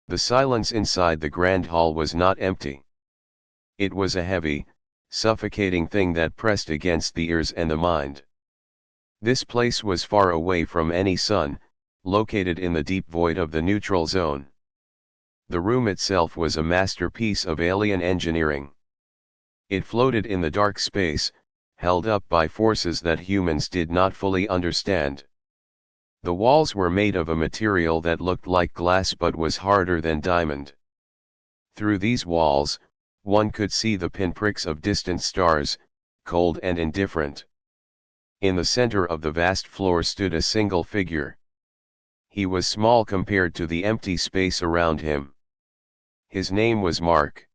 The silence inside the grand hall was not empty. It was a heavy, suffocating thing that pressed against the ears and the mind. This place was far away from any sun, located in the deep void of the neutral zone. The room itself was a masterpiece of alien engineering. It floated in the dark space, held up by forces that humans did not fully understand. The walls were made of a material that looked like glass but was harder than diamond. Through these walls, one could see the pinpricks of distant stars, cold and indifferent. In the center of the vast floor stood a single figure. He was small compared to the empty space around him. His name was Mark.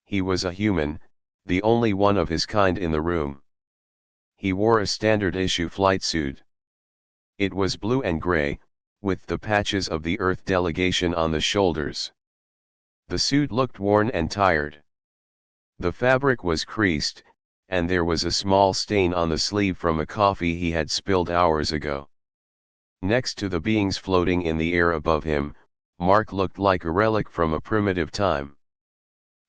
He was a human, the only one of his kind in the room. He wore a standard-issue flight suit. It was blue and gray, with the patches of the Earth delegation on the shoulders. The suit looked worn and tired. The fabric was creased, and there was a small stain on the sleeve from a coffee he had spilled hours ago. Next to the beings floating in the air above him, Mark looked like a relic from a primitive time.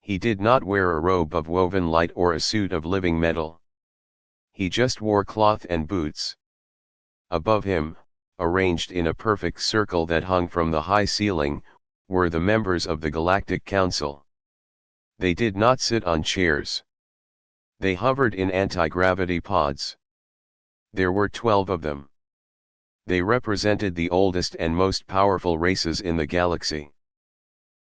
He did not wear a robe of woven light or a suit of living metal. He just wore cloth and boots. Above him, arranged in a perfect circle that hung from the high ceiling, were the members of the Galactic Council. They did not sit on chairs. They hovered in anti-gravity pods. There were 12 of them. They represented the oldest and most powerful races in the galaxy.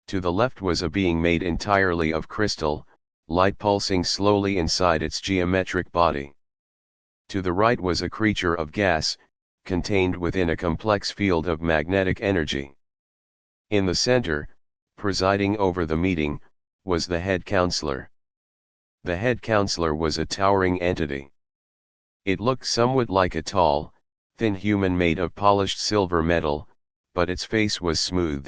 To the left was a being made entirely of crystal, light pulsing slowly inside its geometric body. To the right was a creature of gas, contained within a complex field of magnetic energy. In the center, presiding over the meeting, was the head counselor. The head counselor was a towering entity. It looked somewhat like a tall, thin human made of polished silver metal, but its face was smooth.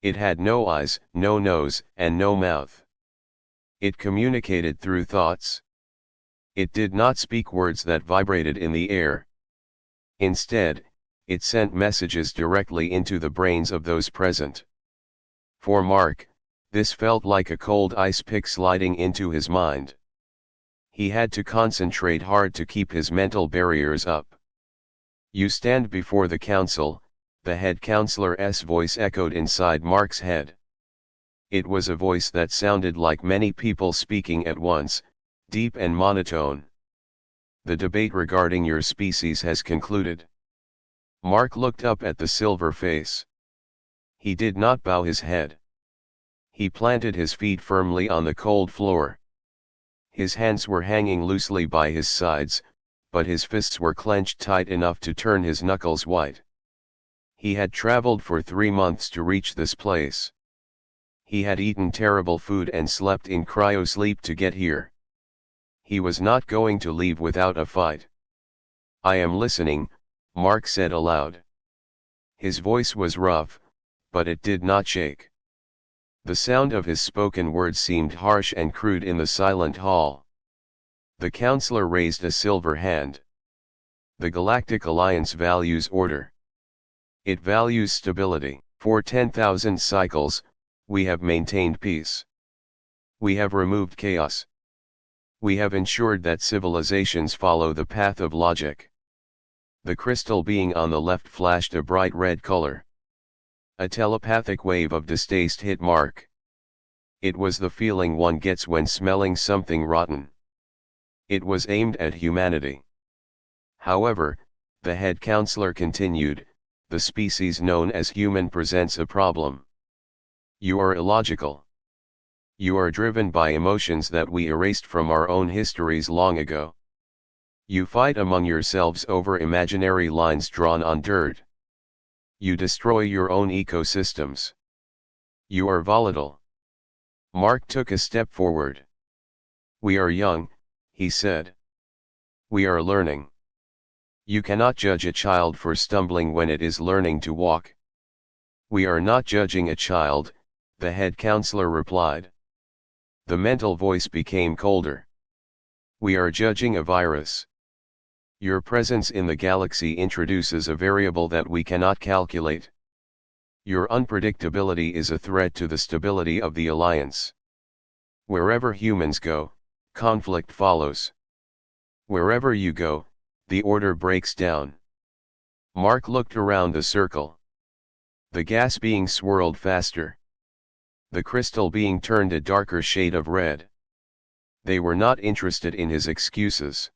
It had no eyes, no nose, and no mouth. It communicated through thoughts. It did not speak words that vibrated in the air. Instead, it sent messages directly into the brains of those present. For Mark, this felt like a cold ice pick sliding into his mind. He had to concentrate hard to keep his mental barriers up. "You stand before the council," the head counselor's voice echoed inside Mark's head. It was a voice that sounded like many people speaking at once, deep and monotone. "The debate regarding your species has concluded." Mark looked up at the silver face. He did not bow his head. He planted his feet firmly on the cold floor. His hands were hanging loosely by his sides, but his fists were clenched tight enough to turn his knuckles white. He had traveled for 3 months to reach this place. He had eaten terrible food and slept in cryosleep to get here. He was not going to leave without a fight. "I am listening," Mark said aloud. His voice was rough, but it did not shake. The sound of his spoken words seemed harsh and crude in the silent hall. The counselor raised a silver hand. "The Galactic Alliance values order. It values stability. For 10,000 cycles, we have maintained peace. We have removed chaos. We have ensured that civilizations follow the path of logic." The crystal being on the left flashed a bright red color. A telepathic wave of distaste hit Mark. It was the feeling one gets when smelling something rotten. It was aimed at humanity. However, the head counselor continued, "The species known as human presents a problem. You are illogical. You are driven by emotions that we erased from our own histories long ago. You fight among yourselves over imaginary lines drawn on dirt. You destroy your own ecosystems. You are volatile." Mark took a step forward. "We are young," he said. "We are learning. You cannot judge a child for stumbling when it is learning to walk." "We are not judging a child," the head counselor replied. The mental voice became colder. "We are judging a virus. Your presence in the galaxy introduces a variable that we cannot calculate. Your unpredictability is a threat to the stability of the alliance. Wherever humans go, conflict follows. Wherever you go, the order breaks down. Mark looked around the circle. The gas being swirled faster. The crystal being turned a darker shade of red. They were not interested in his excuses.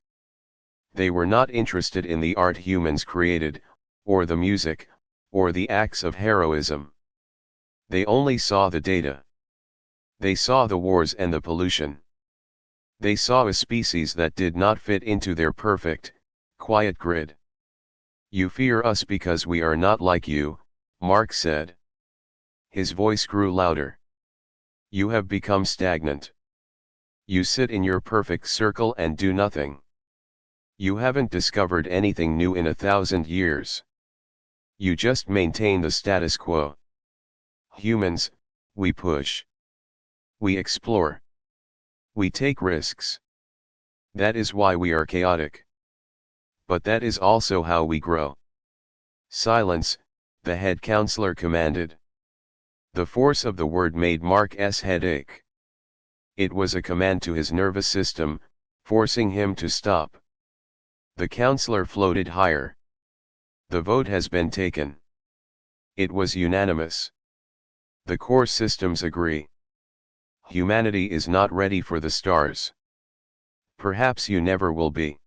They were not interested in the art humans created, or the music, or the acts of heroism. They only saw the data. They saw the wars and the pollution. They saw a species that did not fit into their perfect, quiet grid. You fear us because we are not like you, Mark said. His voice grew louder. You have become stagnant. You sit in your perfect circle and do nothing. You haven't discovered anything new in 1,000 years. You just maintain the status quo. Humans, we push. We explore. We take risks. That is why we are chaotic. But that is also how we grow. Silence, the head counselor commanded. The force of the word made Mark's head ache. It was a command to his nervous system, forcing him to stop. The counselor floated higher. The vote has been taken. It was unanimous. The core systems agree. Humanity is not ready for the stars. Perhaps you never will be.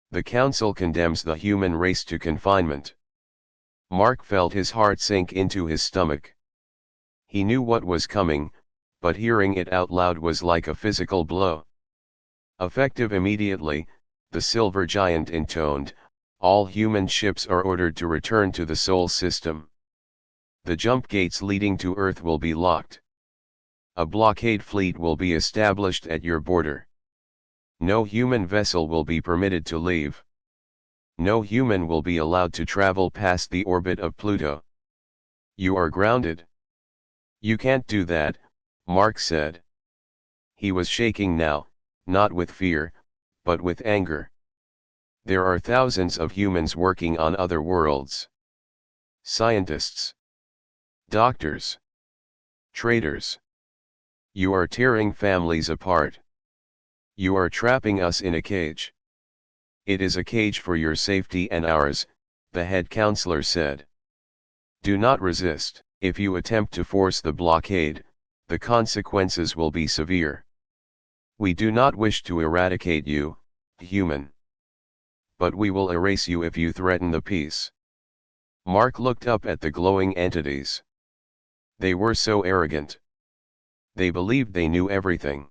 The council condemns the human race to confinement. Mark felt his heart sink into his stomach. He knew what was coming, but hearing it out loud was like a physical blow. Effective immediately, the silver giant intoned, all human ships are ordered to return to the Sol system. The jump gates leading to Earth will be locked. A blockade fleet will be established at your border. No human vessel will be permitted to leave. No human will be allowed to travel past the orbit of Pluto. You are grounded. You can't do that, Mark said. He was shaking now, not with fear, but with anger. There are thousands of humans working on other worlds. Scientists. Doctors. Traders. You are tearing families apart. You are trapping us in a cage. It is a cage for your safety and ours, the head counselor said. Do not resist. If you attempt to force the blockade, the consequences will be severe. We do not wish to eradicate you, human. But we will erase you if you threaten the peace. Mark looked up at the glowing entities. They were so arrogant. They believed they knew everything.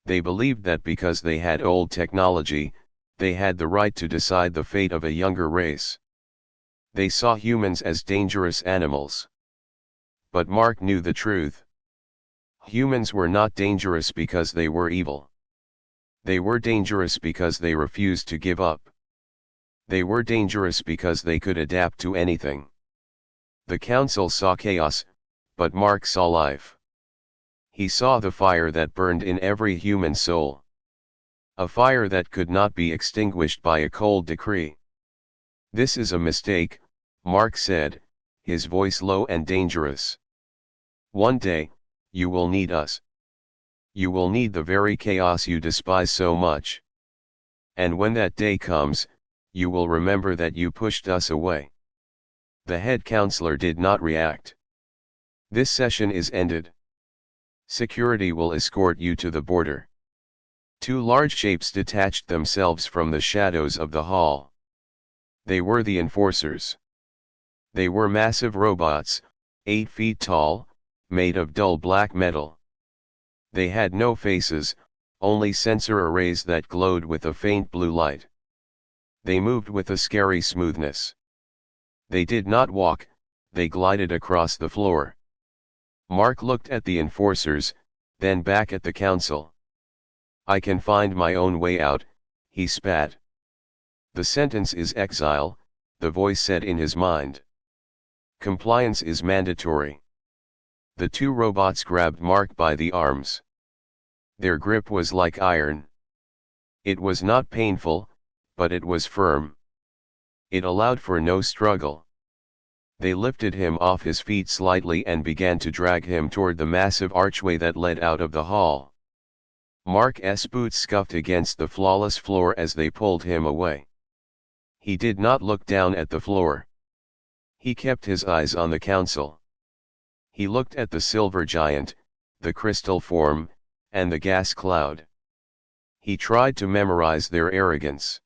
They believed that because they had old technology, they had the right to decide the fate of a younger race. They saw humans as dangerous animals. But Mark knew the truth. Humans were not dangerous because they were evil. They were dangerous because they refused to give up. They were dangerous because they could adapt to anything. The council saw chaos, but Mark saw life. He saw the fire that burned in every human soul. A fire that could not be extinguished by a cold decree. This is a mistake, Mark said, his voice low and dangerous. One day, you will need us. You will need the very chaos you despise so much. And when that day comes, you will remember that you pushed us away. The head counselor did not react. This session is ended. Security will escort you to the border. Two large shapes detached themselves from the shadows of the hall. They were the enforcers. They were massive robots, 8 feet tall, made of dull black metal. They had no faces, only sensor arrays that glowed with a faint blue light. They moved with a scary smoothness. They did not walk, they glided across the floor. Mark looked at the enforcers, then back at the council. I can find my own way out, he spat. The sentence is exile, the voice said in his mind. Compliance is mandatory. The two robots grabbed Mark by the arms. Their grip was like iron. It was not painful, but it was firm. It allowed for no struggle. They lifted him off his feet slightly and began to drag him toward the massive archway that led out of the hall. Mark's boots scuffed against the flawless floor as they pulled him away. He did not look down at the floor. He kept his eyes on the council. He looked at the silver giant, the crystal form, and the gas cloud. He tried to memorize their arrogance.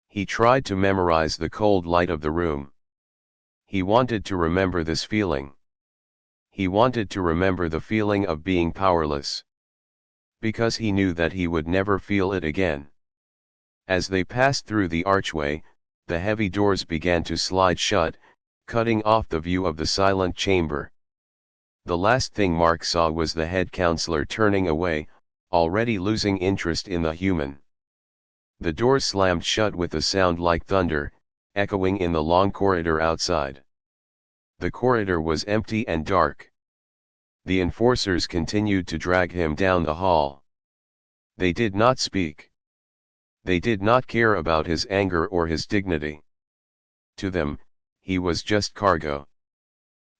He tried to memorize the cold light of the room. He wanted to remember this feeling. He wanted to remember the feeling of being powerless. Because he knew that he would never feel it again. As they passed through the archway, the heavy doors began to slide shut, cutting off the view of the silent chamber. The last thing Mark saw was the head counselor turning away, already losing interest in the human. The doors slammed shut with a sound like thunder, echoing in the long corridor outside. The corridor was empty and dark. The enforcers continued to drag him down the hall. They did not speak. They did not care about his anger or his dignity. To them, he was just cargo.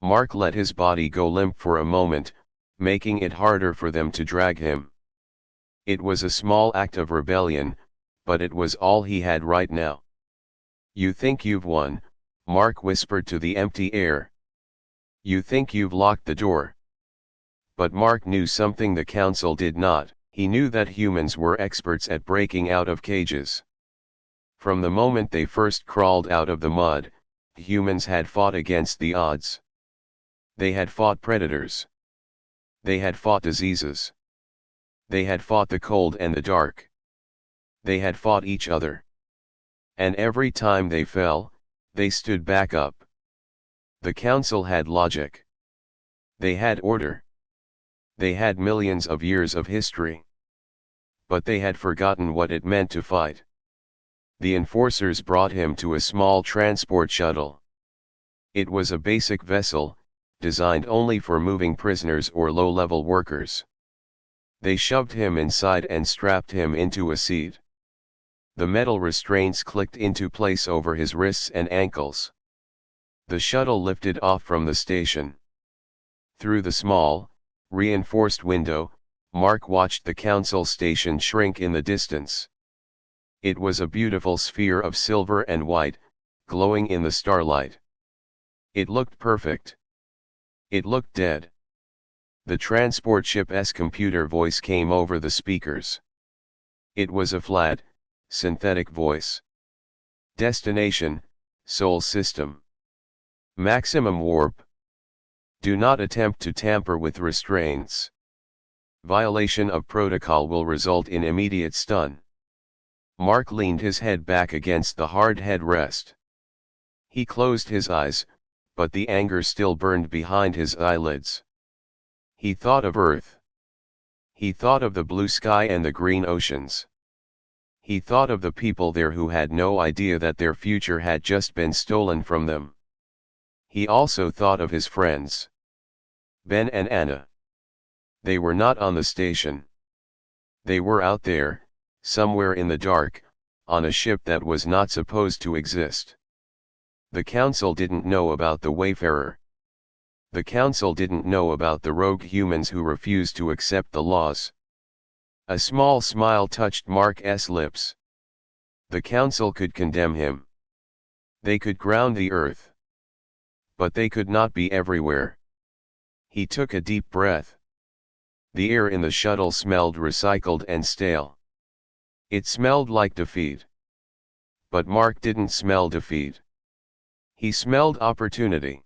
Mark let his body go limp for a moment, making it harder for them to drag him. It was a small act of rebellion, but it was all he had right now. "You think you've won," Mark whispered to the empty air. "You think you've locked the door." But Mark knew something the council did not. He knew that humans were experts at breaking out of cages. From the moment they first crawled out of the mud, humans had fought against the odds. They had fought predators. They had fought diseases. They had fought the cold and the dark. They had fought each other. And every time they fell, they stood back up. The council had logic. They had order. They had millions of years of history. But they had forgotten what it meant to fight. The enforcers brought him to a small transport shuttle. It was a basic vessel, designed only for moving prisoners or low-level workers. They shoved him inside and strapped him into a seat. The metal restraints clicked into place over his wrists and ankles. The shuttle lifted off from the station. Through the small, reinforced window, Mark watched the council station shrink in the distance. It was a beautiful sphere of silver and white, glowing in the starlight. It looked perfect. It looked dead. The transport ship's computer voice came over the speakers. It was a flat, synthetic voice. "Destination, Sol System. Maximum warp. Do not attempt to tamper with restraints. Violation of protocol will result in immediate stun." Mark leaned his head back against the hard headrest. He closed his eyes, but the anger still burned behind his eyelids. He thought of Earth. He thought of the blue sky and the green oceans. He thought of the people there who had no idea that their future had just been stolen from them. He also thought of his friends. Ben and Anna. They were not on the station. They were out there, somewhere in the dark, on a ship that was not supposed to exist. The council didn't know about the Wayfarer. The council didn't know about the rogue humans who refused to accept the laws. A small smile touched Mark's lips. The council could condemn him. They could ground the earth. But they could not be everywhere. He took a deep breath. The air in the shuttle smelled recycled and stale. It smelled like defeat. But Mark didn't smell defeat. He smelled opportunity.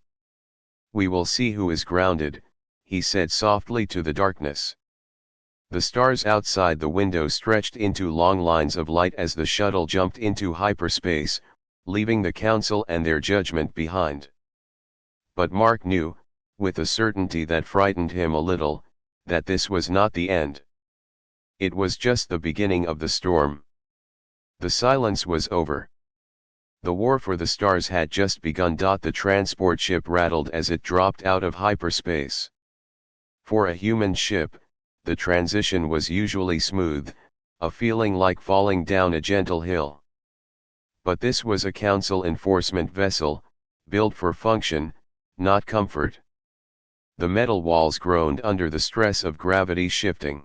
"We will see who is grounded," he said softly to the darkness. The stars outside the window stretched into long lines of light as the shuttle jumped into hyperspace, leaving the council and their judgment behind. But Mark knew, with a certainty that frightened him a little, that this was not the end. It was just the beginning of the storm. The silence was over. The war for the stars had just begun. The transport ship rattled as it dropped out of hyperspace. For a human ship, the transition was usually smooth, a feeling like falling down a gentle hill. But this was a council enforcement vessel, built for function, not comfort. The metal walls groaned under the stress of gravity shifting.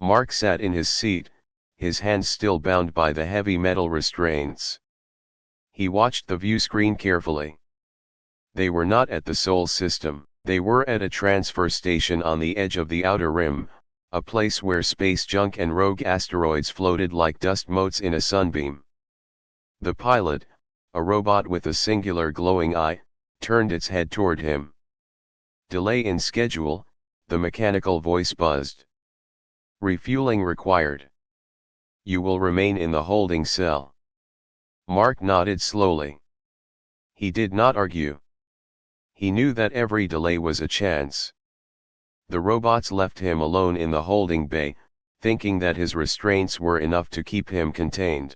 Mark sat in his seat, his hands still bound by the heavy metal restraints. He watched the view screen carefully. They were not at the Sol system, they were at a transfer station on the edge of the outer rim, a place where space junk and rogue asteroids floated like dust motes in a sunbeam. The pilot, a robot with a singular glowing eye, turned its head toward him. Delay in schedule, the mechanical voice buzzed. Refueling required. You will remain in the holding cell. Mark nodded slowly. He did not argue. He knew that every delay was a chance. The robots left him alone in the holding bay, thinking that his restraints were enough to keep him contained.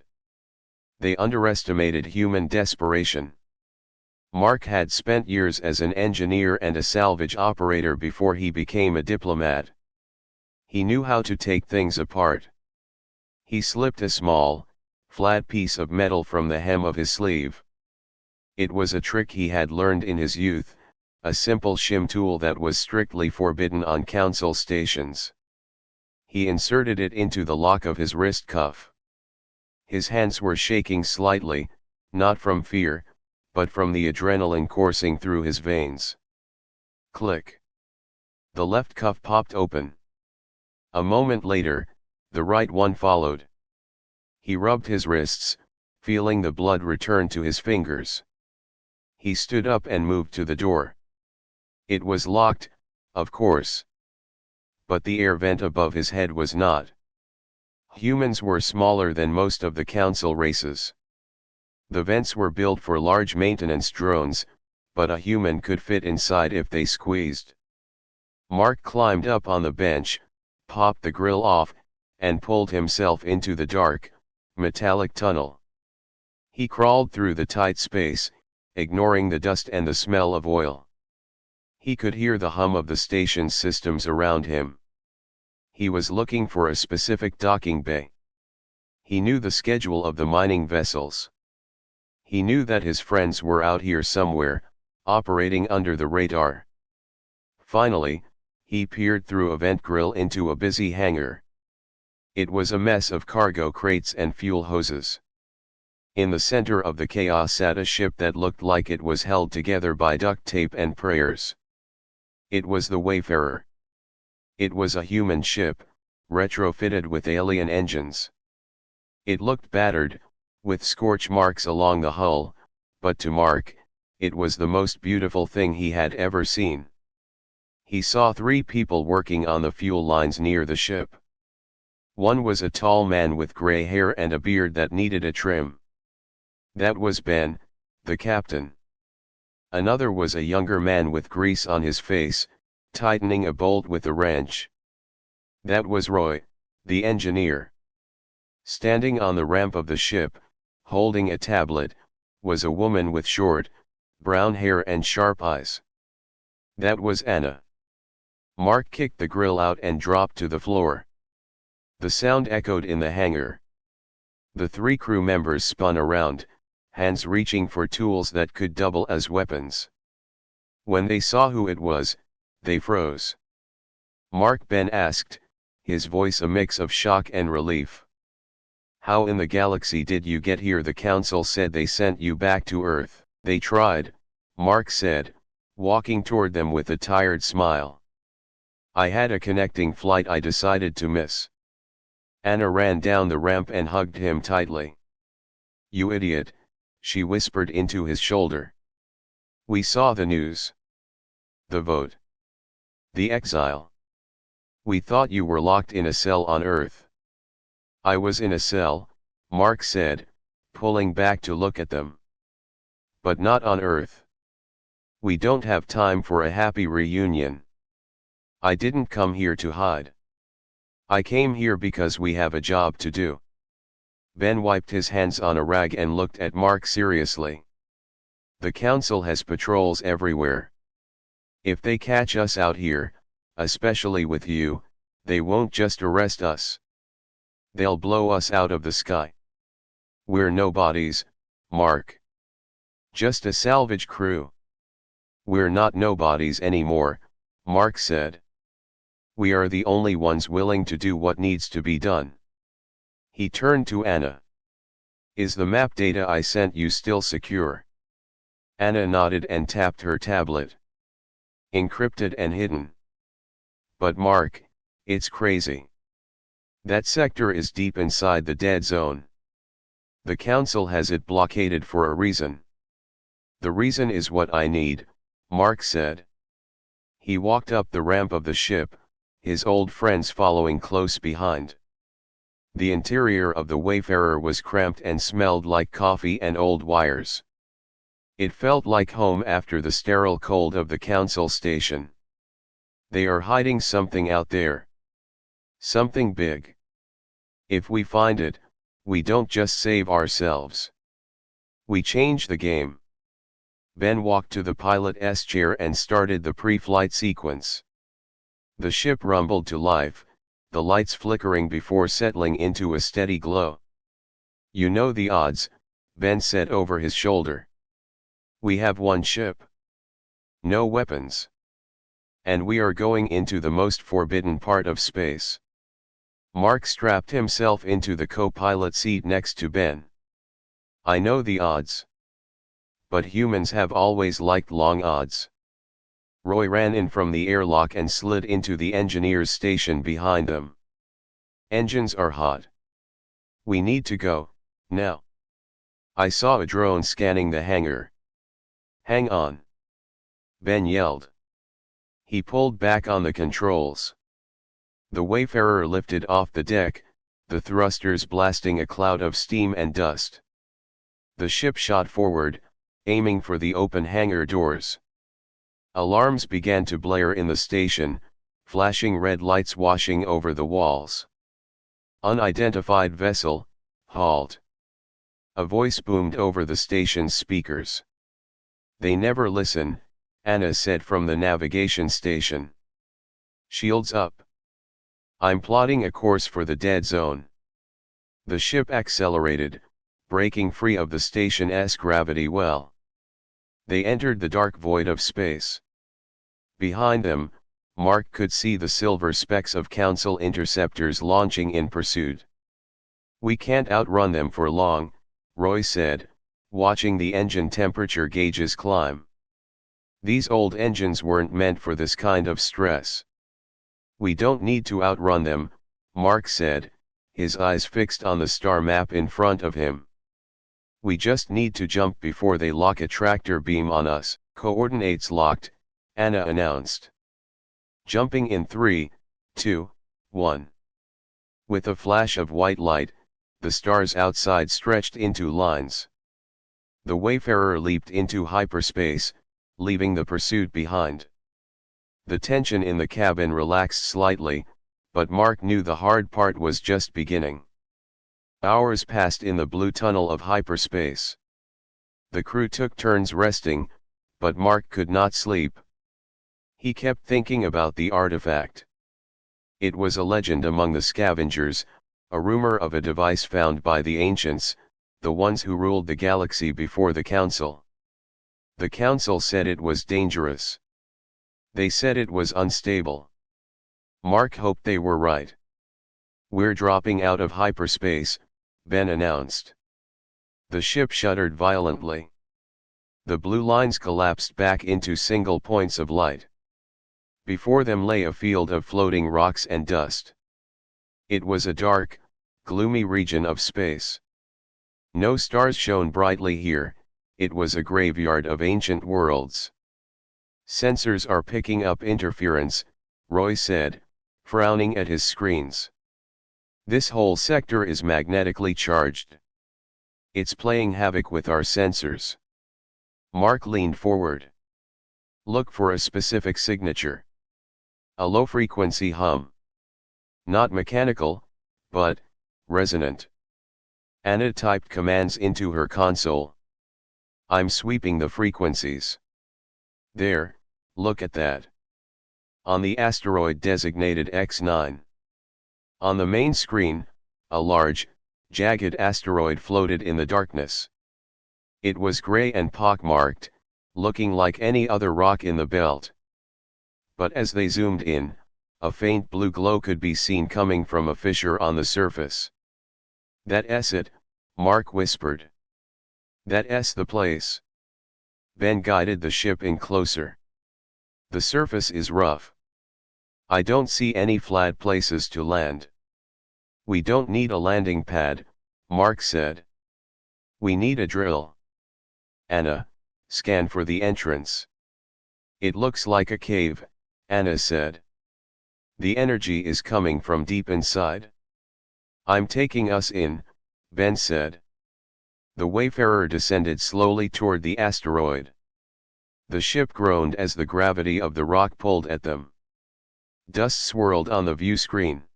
They underestimated human desperation. Mark had spent years as an engineer and a salvage operator before he became a diplomat. He knew how to take things apart. He slipped a small, flat piece of metal from the hem of his sleeve. It was a trick he had learned in his youth, a simple shim tool that was strictly forbidden on council stations. He inserted it into the lock of his wrist cuff. His hands were shaking slightly, not from fear, but from the adrenaline coursing through his veins. Click. The left cuff popped open. A moment later, the right one followed. He rubbed his wrists, feeling the blood return to his fingers. He stood up and moved to the door. It was locked, of course. But the air vent above his head was not. Humans were smaller than most of the council races. The vents were built for large maintenance drones, but a human could fit inside if they squeezed. Mark climbed up on the bench, popped the grill off, and pulled himself into the dark, metallic tunnel. He crawled through the tight space, ignoring the dust and the smell of oil. He could hear the hum of the station's systems around him. He was looking for a specific docking bay. He knew the schedule of the mining vessels. He knew that his friends were out here somewhere, operating under the radar. Finally, he peered through a vent grill into a busy hangar. It was a mess of cargo crates and fuel hoses. In the center of the chaos sat a ship that looked like it was held together by duct tape and prayers. It was the Wayfarer. It was a human ship, retrofitted with alien engines. It looked battered, with scorch marks along the hull, but to Mark, it was the most beautiful thing he had ever seen. He saw 3 people working on the fuel lines near the ship. One was a tall man with gray hair and a beard that needed a trim. That was Ben, the captain. Another was a younger man with grease on his face, tightening a bolt with a wrench. That was Roy, the engineer. Standing on the ramp of the ship, holding a tablet, was a woman with short, brown hair and sharp eyes. That was Anna. Mark kicked the grill out and dropped to the floor. The sound echoed in the hangar. The 3 crew members spun around, hands reaching for tools that could double as weapons. When they saw who it was, they froze. Mark Ben asked, his voice a mix of shock and relief. How in the galaxy did you get here? The council said they sent you back to Earth. They tried, Mark said, walking toward them with a tired smile. I had a connecting flight I decided to miss. Anna ran down the ramp and hugged him tightly. You idiot, she whispered into his shoulder. We saw the news. The vote. The exile. We thought you were locked in a cell on Earth. I was in a cell, Mark said, pulling back to look at them. But not on Earth. We don't have time for a happy reunion. I didn't come here to hide. I came here because we have a job to do. Ben wiped his hands on a rag and looked at Mark seriously. The council has patrols everywhere. If they catch us out here, especially with you, they won't just arrest us. They'll blow us out of the sky. We're nobodies, Mark. Just a salvage crew. We're not nobodies anymore, Mark said. We are the only ones willing to do what needs to be done. He turned to Anna. Is the map data I sent you still secure? Anna nodded and tapped her tablet. Encrypted and hidden. But Mark, it's crazy. That sector is deep inside the dead zone. The Council has it blockaded for a reason. The reason is what I need, Mark said. He walked up the ramp of the ship, his old friends following close behind. The interior of the Wayfarer was cramped and smelled like coffee and old wires. It felt like home after the sterile cold of the Council station. They are hiding something out there. Something big. If we find it, we don't just save ourselves. We change the game. Ben walked to the pilot's chair and started the pre-flight sequence. The ship rumbled to life, the lights flickering before settling into a steady glow. You know the odds, Ben said over his shoulder. We have one ship. No weapons. And we are going into the most forbidden part of space. Mark strapped himself into the co-pilot seat next to Ben. I know the odds. But humans have always liked long odds. Roy ran in from the airlock and slid into the engineer's station behind them. Engines are hot. We need to go, now. I saw a drone scanning the hangar. Hang on. Ben yelled. He pulled back on the controls. The Wayfarer lifted off the deck, the thrusters blasting a cloud of steam and dust. The ship shot forward, aiming for the open hangar doors. Alarms began to blare in the station, flashing red lights washing over the walls. Unidentified vessel, halt. A voice boomed over the station's speakers. They never listen, Anna said from the navigation station. Shields up. I'm plotting a course for the dead zone. The ship accelerated, breaking free of the station's gravity well. They entered the dark void of space. Behind them, Mark could see the silver specks of Council interceptors launching in pursuit. We can't outrun them for long, Roy said, watching the engine temperature gauges climb. These old engines weren't meant for this kind of stress. We don't need to outrun them, Mark said, his eyes fixed on the star map in front of him. We just need to jump before they lock a tractor beam on us. Coordinates locked, Anna announced. Jumping in 3, 2, 1. With a flash of white light, the stars outside stretched into lines. The Wayfarer leaped into hyperspace, leaving the pursuit behind. The tension in the cabin relaxed slightly, but Mark knew the hard part was just beginning. Hours passed in the blue tunnel of hyperspace. The crew took turns resting, but Mark could not sleep. He kept thinking about the artifact. It was a legend among the scavengers, a rumor of a device found by the ancients, the ones who ruled the galaxy before the Council. The Council said it was dangerous. They said it was unstable. Mark hoped they were right. We're dropping out of hyperspace, Ben announced. The ship shuddered violently. The blue lines collapsed back into single points of light. Before them lay a field of floating rocks and dust. It was a dark, gloomy region of space. No stars shone brightly here, it was a graveyard of ancient worlds. Sensors are picking up interference, Roy said, frowning at his screens. This whole sector is magnetically charged. It's playing havoc with our sensors. Mark leaned forward. Look for a specific signature. A low-frequency hum. Not mechanical, but resonant. Anna typed commands into her console. I'm sweeping the frequencies. There, look at that. On the asteroid designated X9. On the main screen, a large, jagged asteroid floated in the darkness. It was gray and pockmarked, looking like any other rock in the belt. But as they zoomed in, a faint blue glow could be seen coming from a fissure on the surface. "That's it," Mark whispered. "That's the place." Ben guided the ship in closer. "The surface is rough. I don't see any flat places to land." "We don't need a landing pad," Mark said. "We need a drill." "Anna, scan for the entrance." "It looks like a cave," Anna said. "The energy is coming from deep inside." "I'm taking us in," Ben said. The Wayfarer descended slowly toward the asteroid. The ship groaned as the gravity of the rock pulled at them. Dust swirled on the view screen.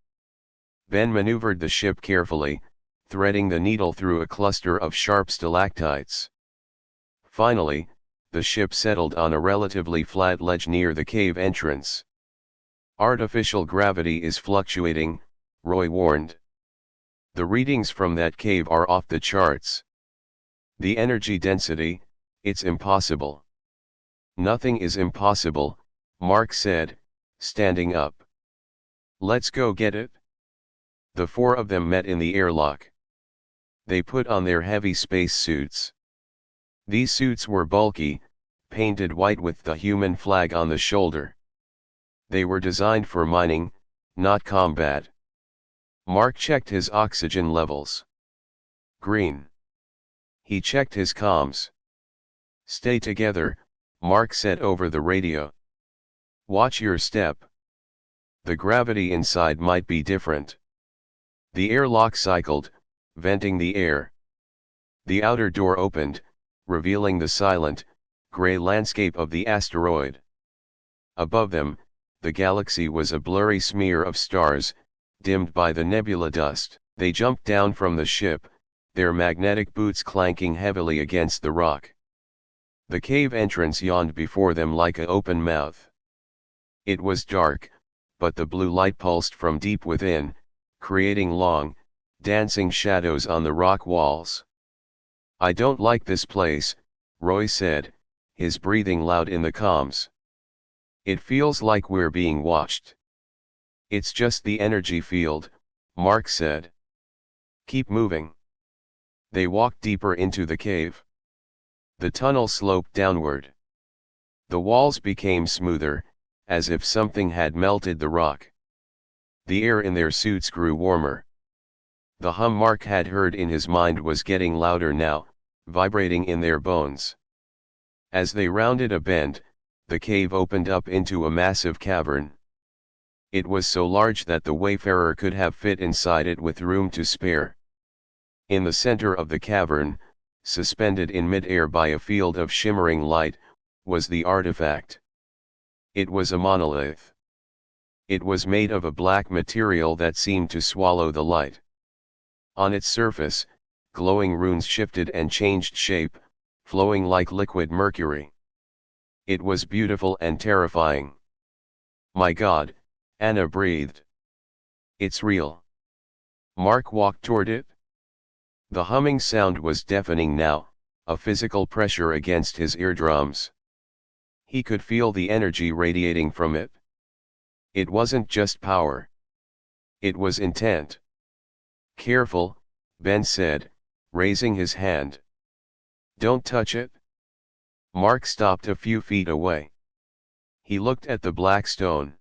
Ben maneuvered the ship carefully, threading the needle through a cluster of sharp stalactites. Finally, the ship settled on a relatively flat ledge near the cave entrance. "Artificial gravity is fluctuating," Roy warned. "The readings from that cave are off the charts. The energy density, it's impossible." "Nothing is impossible," Mark said, standing up. "Let's go get it." The four of them met in the airlock. They put on their heavy space suits. These suits were bulky, painted white with the human flag on the shoulder. They were designed for mining, not combat. Mark checked his oxygen levels. Green. He checked his comms. "Stay together," Mark said over the radio. "Watch your step. The gravity inside might be different." The airlock cycled, venting the air. The outer door opened, revealing the silent, gray landscape of the asteroid. Above them, the galaxy was a blurry smear of stars, dimmed by the nebula dust. They jumped down from the ship, their magnetic boots clanking heavily against the rock. The cave entrance yawned before them like an open mouth. It was dark, but the blue light pulsed from deep within, creating long, dancing shadows on the rock walls. "I don't like this place," Roy said, his breathing loud in the comms. "It feels like we're being watched." "It's just the energy field," Mark said. "Keep moving." They walked deeper into the cave. The tunnel sloped downward. The walls became smoother, as if something had melted the rock. The air in their suits grew warmer. The hum Mark had heard in his mind was getting louder now, vibrating in their bones. As they rounded a bend, the cave opened up into a massive cavern. It was so large that the Wayfarer could have fit inside it with room to spare. In the center of the cavern, suspended in mid-air by a field of shimmering light, was the artifact. It was a monolith. It was made of a black material that seemed to swallow the light. On its surface, glowing runes shifted and changed shape, flowing like liquid mercury. It was beautiful and terrifying. "My God," Anna breathed. "It's real." Mark walked toward it. The humming sound was deafening now, a physical pressure against his eardrums. He could feel the energy radiating from it. It wasn't just power. It was intent. "Careful," Ben said, raising his hand. "Don't touch it." Mark stopped a few feet away. He looked at the black stone.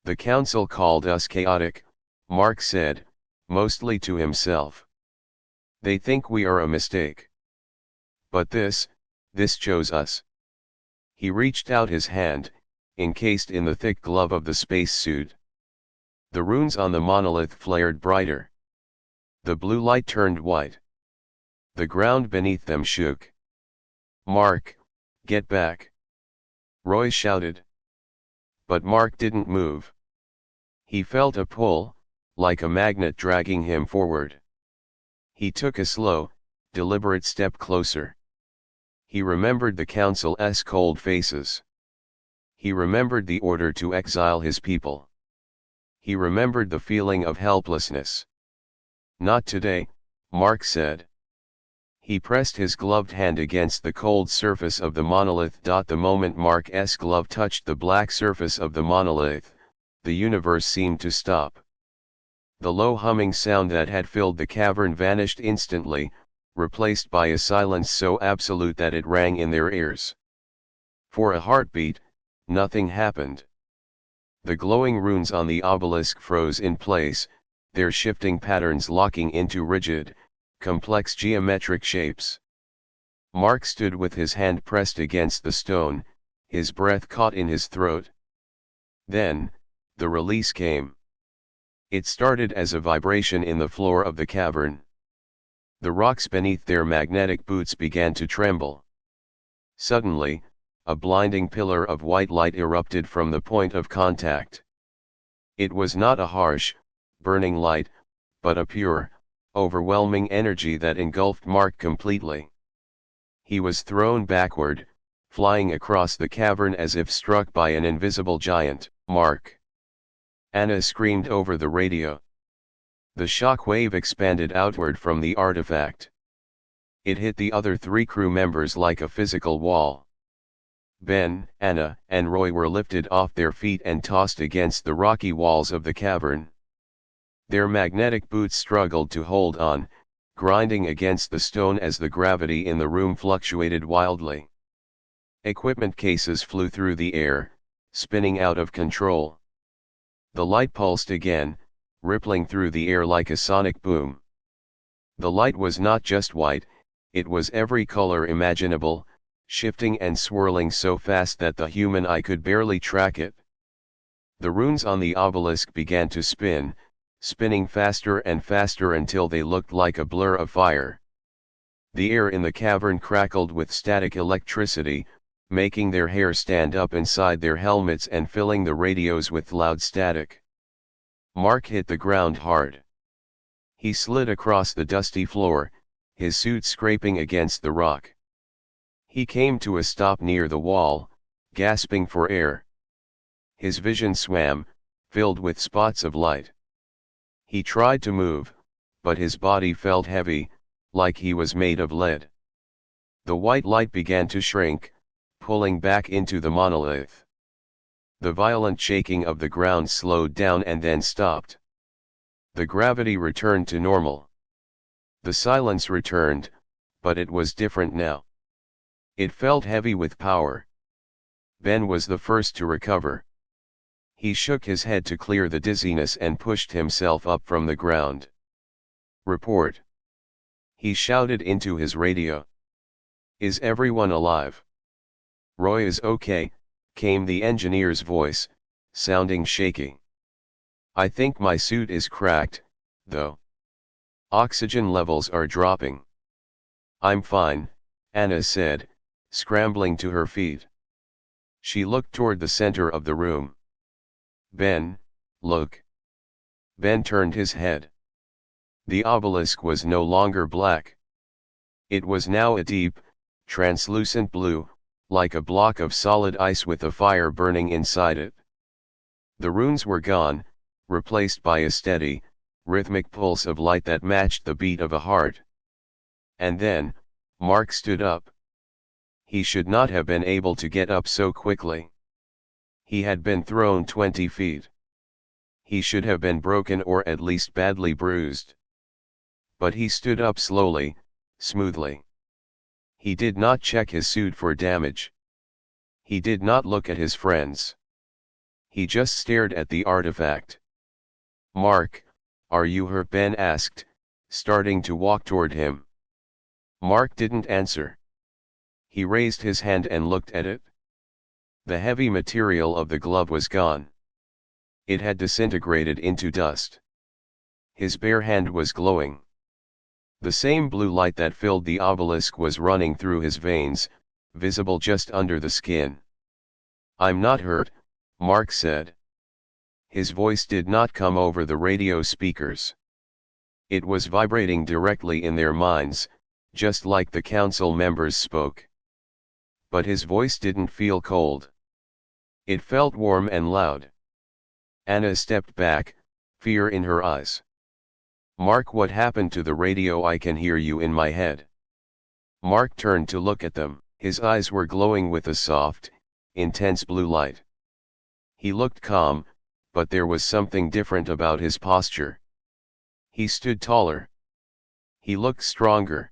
"The council called us chaotic," Mark said, mostly to himself. "They think we are a mistake. But this chose us." He reached out his hand, encased in the thick glove of the spacesuit. The runes on the monolith flared brighter. The blue light turned white. The ground beneath them shook. "Mark, get back!" Roy shouted. But Mark didn't move. He felt a pull, like a magnet dragging him forward. He took a slow, deliberate step closer. He remembered the council's cold faces. He remembered the order to exile his people. He remembered the feeling of helplessness. "Not today," Mark said. He pressed his gloved hand against the cold surface of the monolith. The moment Mark's glove touched the black surface of the monolith, the universe seemed to stop. The low humming sound that had filled the cavern vanished instantly, replaced by a silence so absolute that it rang in their ears. For a heartbeat, nothing happened. The glowing runes on the obelisk froze in place, their shifting patterns locking into rigid, complex geometric shapes. Mark stood with his hand pressed against the stone, his breath caught in his throat. Then, the release came. It started as a vibration in the floor of the cavern. The rocks beneath their magnetic boots began to tremble. Suddenly, a blinding pillar of white light erupted from the point of contact. It was not a harsh, burning light, but a pure, overwhelming energy that engulfed Mark completely. He was thrown backward, flying across the cavern as if struck by an invisible giant. "Mark!" Anna screamed over the radio. The shock wave expanded outward from the artifact. It hit the other 3 crew members like a physical wall. Ben, Anna, and Roy were lifted off their feet and tossed against the rocky walls of the cavern. Their magnetic boots struggled to hold on, grinding against the stone as the gravity in the room fluctuated wildly. Equipment cases flew through the air, spinning out of control. The light pulsed again, rippling through the air like a sonic boom. The light was not just white, it was every color imaginable, shifting and swirling so fast that the human eye could barely track it. The runes on the obelisk began to spin, spinning faster and faster until they looked like a blur of fire. The air in the cavern crackled with static electricity, making their hair stand up inside their helmets and filling the radios with loud static. Mark hit the ground hard. He slid across the dusty floor, his suit scraping against the rock. He came to a stop near the wall, gasping for air. His vision swam, filled with spots of light. He tried to move, but his body felt heavy, like he was made of lead. The white light began to shrink, pulling back into the monolith. The violent shaking of the ground slowed down and then stopped. The gravity returned to normal. The silence returned, but it was different now. It felt heavy with power. Ben was the first to recover. He shook his head to clear the dizziness and pushed himself up from the ground. "Report!" he shouted into his radio. "Is everyone alive?" "Roy is okay," came the engineer's voice, sounding shaky. "I think my suit is cracked, though. Oxygen levels are dropping." "I'm fine," Anna said, scrambling to her feet. She looked toward the center of the room. "Ben, look." Ben turned his head. The obelisk was no longer black. It was now a deep, translucent blue, like a block of solid ice with a fire burning inside it. The runes were gone, replaced by a steady, rhythmic pulse of light that matched the beat of a heart. And then, Mark stood up. He should not have been able to get up so quickly. He had been thrown 20 feet. He should have been broken or at least badly bruised. But he stood up slowly, smoothly. He did not check his suit for damage. He did not look at his friends. He just stared at the artifact. "Mark, are you hurt?" Ben asked, starting to walk toward him. Mark didn't answer. He raised his hand and looked at it. The heavy material of the glove was gone. It had disintegrated into dust. His bare hand was glowing. The same blue light that filled the obelisk was running through his veins, visible just under the skin. "I'm not hurt," Mark said. His voice did not come over the radio speakers. It was vibrating directly in their minds, just like the council members spoke. But his voice didn't feel cold. It felt warm and loud. Anna stepped back, fear in her eyes. "Mark, what happened to the radio? I can hear you in my head." Mark turned to look at them. His eyes were glowing with a soft, intense blue light. He looked calm, but there was something different about his posture. He stood taller. He looked stronger.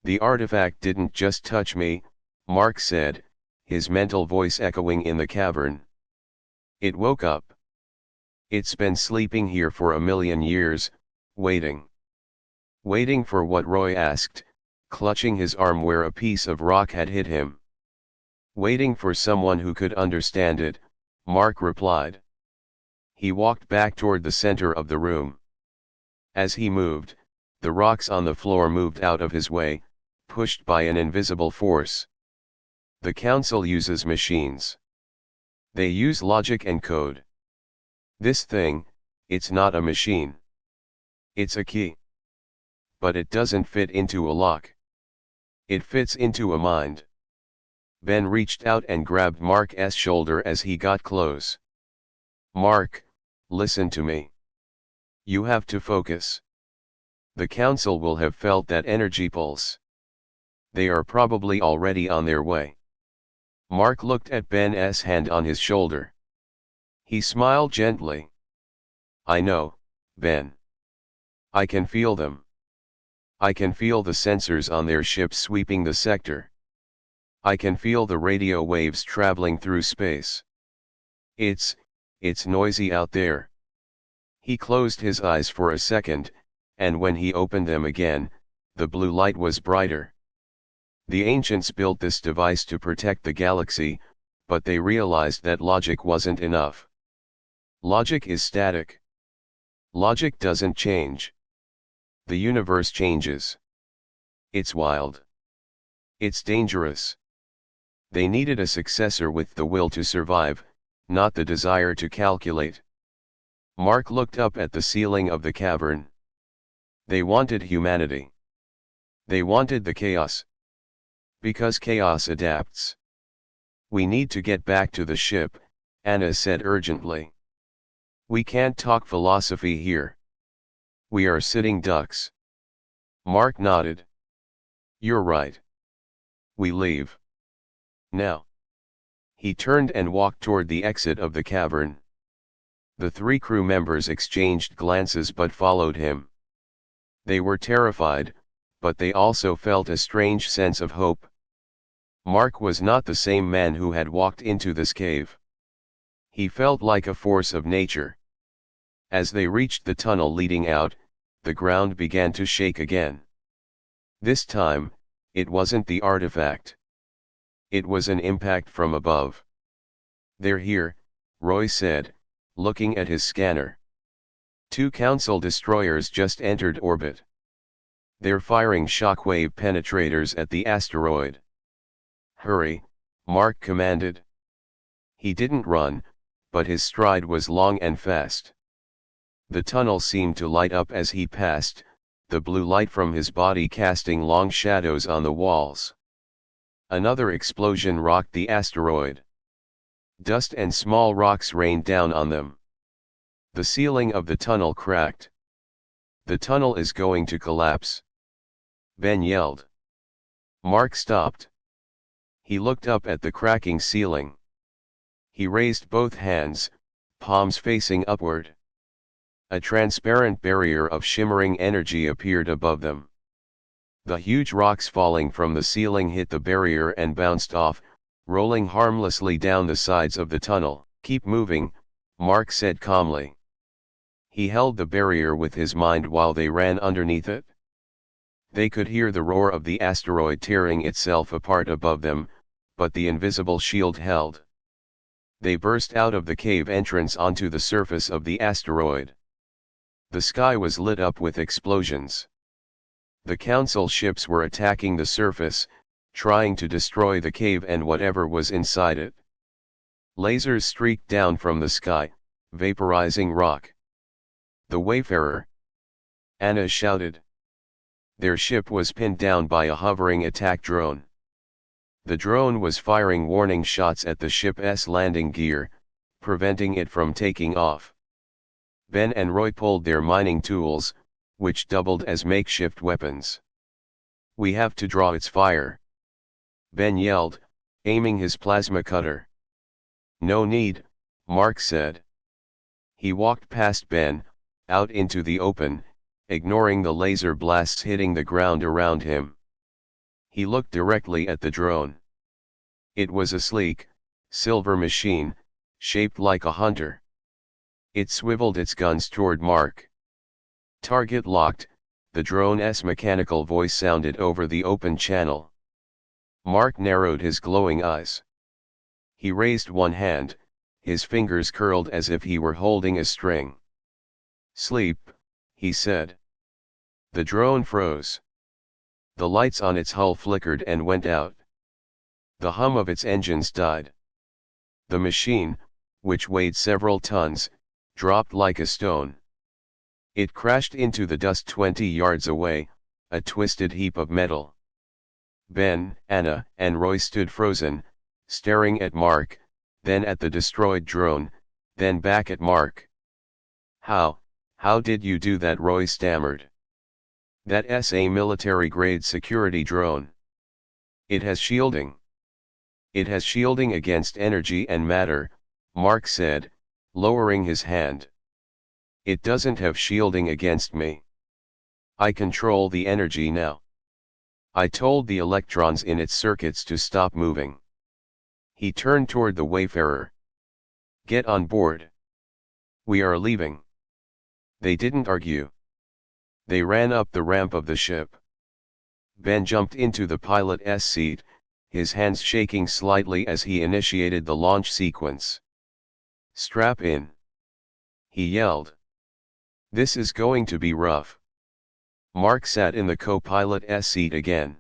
The artifact didn't just touch me, Mark said, his mental voice echoing in the cavern. It woke up. It's been sleeping here for 1,000,000 years, waiting. Waiting for what? Roy asked, clutching his arm where a piece of rock had hit him. Waiting for someone who could understand it, Mark replied. He walked back toward the center of the room. As he moved, the rocks on the floor moved out of his way, pushed by an invisible force. The Council uses machines. They use logic and code. This thing, it's not a machine. It's a key. But it doesn't fit into a lock. It fits into a mind. Ben reached out and grabbed Mark's shoulder as he got close. Mark, listen to me. You have to focus. The Council will have felt that energy pulse. They are probably already on their way. Mark looked at Ben's hand on his shoulder. He smiled gently. I know, Ben. I can feel them. I can feel the sensors on their ships sweeping the sector. I can feel the radio waves traveling through space. It's noisy out there. He closed his eyes for a second, and when he opened them again, the blue light was brighter. The ancients built this device to protect the galaxy, but they realized that logic wasn't enough. Logic is static. Logic doesn't change. The universe changes. It's wild. It's dangerous. They needed a successor with the will to survive, not the desire to calculate. Mark looked up at the ceiling of the cavern. They wanted humanity. They wanted the chaos. Because chaos adapts. We need to get back to the ship, Anna said urgently. We can't talk philosophy here. We are sitting ducks. Mark nodded. You're right. We leave. Now. He turned and walked toward the exit of the cavern. The 3 crew members exchanged glances but followed him. They were terrified, but they also felt a strange sense of hope. Mark was not the same man who had walked into this cave. He felt like a force of nature. As they reached the tunnel leading out, the ground began to shake again. This time, it wasn't the artifact. It was an impact from above. They're here, Roy said, looking at his scanner. 2 Council destroyers just entered orbit. They're firing shockwave penetrators at the asteroid. Hurry, Mark commanded. He didn't run, but his stride was long and fast. The tunnel seemed to light up as he passed, the blue light from his body casting long shadows on the walls. Another explosion rocked the asteroid. Dust and small rocks rained down on them. The ceiling of the tunnel cracked. The tunnel is going to collapse. Ben yelled. Mark stopped. He looked up at the cracking ceiling. He raised both hands, palms facing upward. A transparent barrier of shimmering energy appeared above them. The huge rocks falling from the ceiling hit the barrier and bounced off, rolling harmlessly down the sides of the tunnel. Keep moving, Mark said calmly. He held the barrier with his mind while they ran underneath it. They could hear the roar of the asteroid tearing itself apart above them, but the invisible shield held. They burst out of the cave entrance onto the surface of the asteroid. The sky was lit up with explosions. The Council ships were attacking the surface, trying to destroy the cave and whatever was inside it. Lasers streaked down from the sky, vaporizing rock. The Wayfarer! Anna shouted. Their ship was pinned down by a hovering attack drone. The drone was firing warning shots at the ship's landing gear, preventing it from taking off. Ben and Roy pulled their mining tools, which doubled as makeshift weapons. We have to draw its fire. Ben yelled, aiming his plasma cutter. No need, Mark said. He walked past Ben, out into the open, ignoring the laser blasts hitting the ground around him. He looked directly at the drone. It was a sleek, silver machine, shaped like a hunter. It swiveled its guns toward Mark. Target locked, the drone's mechanical voice sounded over the open channel. Mark narrowed his glowing eyes. He raised one hand, his fingers curled as if he were holding a string. Sleep, he said. The drone froze. The lights on its hull flickered and went out. The hum of its engines died. The machine, which weighed several tons, dropped like a stone. It crashed into the dust 20 yards away, a twisted heap of metal. Ben, Anna, and Roy stood frozen, staring at Mark, then at the destroyed drone, then back at Mark. How did you do that? Roy stammered. That's a military-grade security drone. It has shielding. It has shielding against energy and matter, Mark said, lowering his hand. It doesn't have shielding against me. I control the energy now. I told the electrons in its circuits to stop moving. He turned toward the wayfarer. Get on board. We are leaving. They didn't argue. They ran up the ramp of the ship. Ben jumped into the pilot's seat, his hands shaking slightly as he initiated the launch sequence. Strap in. He yelled. This is going to be rough. Mark sat in the co-pilot's seat again.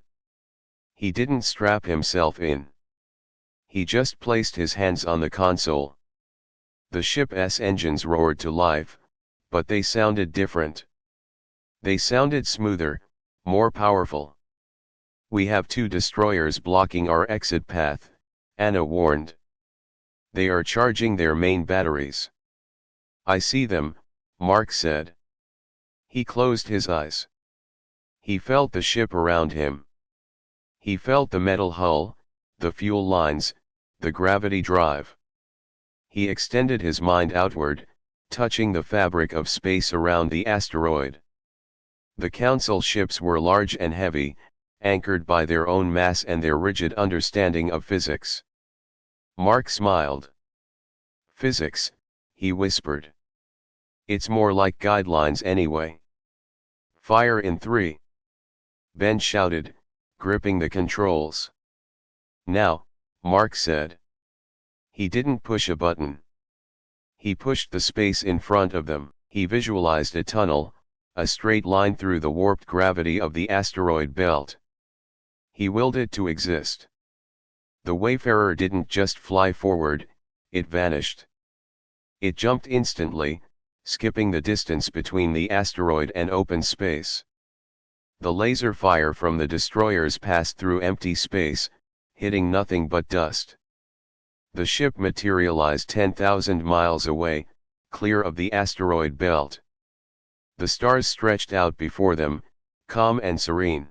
He didn't strap himself in. He just placed his hands on the console. The ship's engines roared to life, but they sounded different. They sounded smoother, more powerful. We have 2 destroyers blocking our exit path, Anna warned. They are charging their main batteries. I see them, Mark said. He closed his eyes. He felt the ship around him. He felt the metal hull, the fuel lines, the gravity drive. He extended his mind outward, touching the fabric of space around the asteroid. The Council ships were large and heavy, anchored by their own mass and their rigid understanding of physics. Mark smiled. Physics, he whispered. It's more like guidelines anyway. Fire in 3. Ben shouted, gripping the controls. Now, Mark said. He didn't push a button. He pushed the space in front of them. He visualized a tunnel, a straight line through the warped gravity of the asteroid belt. He willed it to exist. The wayfarer didn't just fly forward, it vanished. It jumped instantly, skipping the distance between the asteroid and open space. The laser fire from the destroyers passed through empty space, hitting nothing but dust. The ship materialized 10,000 miles away, clear of the asteroid belt. The stars stretched out before them, calm and serene.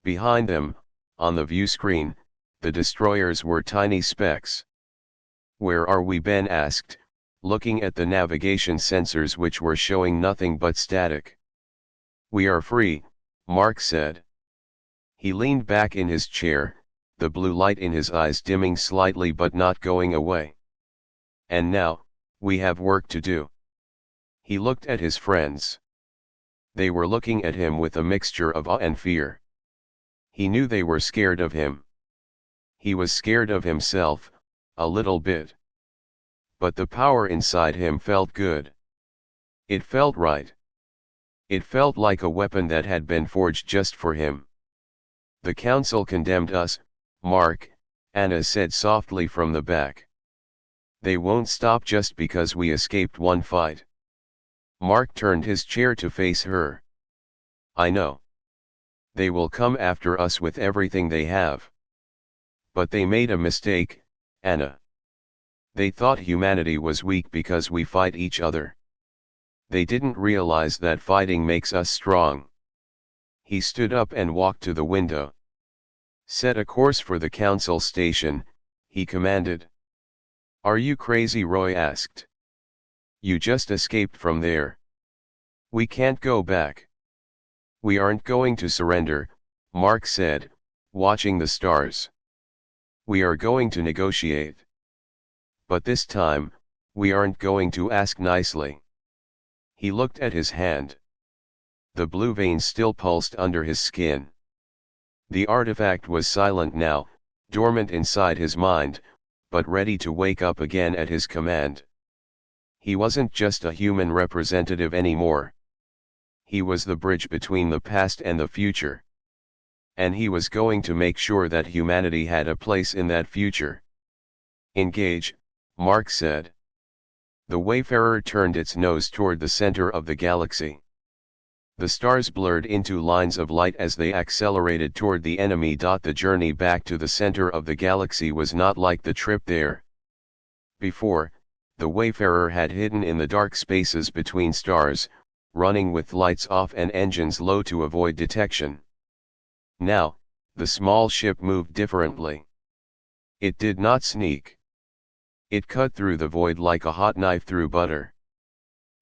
Behind them, on the view screen, the destroyers were tiny specks. Where are we? Ben asked, looking at the navigation sensors which were showing nothing but static. We are free, Mark said. He leaned back in his chair, the blue light in his eyes dimming slightly but not going away. And now, we have work to do. He looked at his friends. They were looking at him with a mixture of awe and fear. He knew they were scared of him. He was scared of himself, a little bit. But the power inside him felt good. It felt right. It felt like a weapon that had been forged just for him. The Council condemned us, Mark, Anna said softly from the back. They won't stop just because we escaped one fight. Mark turned his chair to face her. I know. They will come after us with everything they have. But they made a mistake, Anna. They thought humanity was weak because we fight each other. They didn't realize that fighting makes us strong. He stood up and walked to the window. "Set a course for the council station," he commanded. "Are you crazy?" Roy asked. "You just escaped from there. We can't go back." "We aren't going to surrender," Mark said, watching the stars. "We are going to negotiate. But this time, we aren't going to ask nicely." He looked at his hand. The blue veins still pulsed under his skin. The artifact was silent now, dormant inside his mind, but ready to wake up again at his command. He wasn't just a human representative anymore. He was the bridge between the past and the future. And he was going to make sure that humanity had a place in that future. "Engage," Mark said. The Wayfarer turned its nose toward the center of the galaxy. The stars blurred into lines of light as they accelerated toward the enemy. The journey back to the center of the galaxy was not like the trip there. Before, the Wayfarer had hidden in the dark spaces between stars, running with lights off and engines low to avoid detection. Now, the small ship moved differently. It did not sneak. It cut through the void like a hot knife through butter.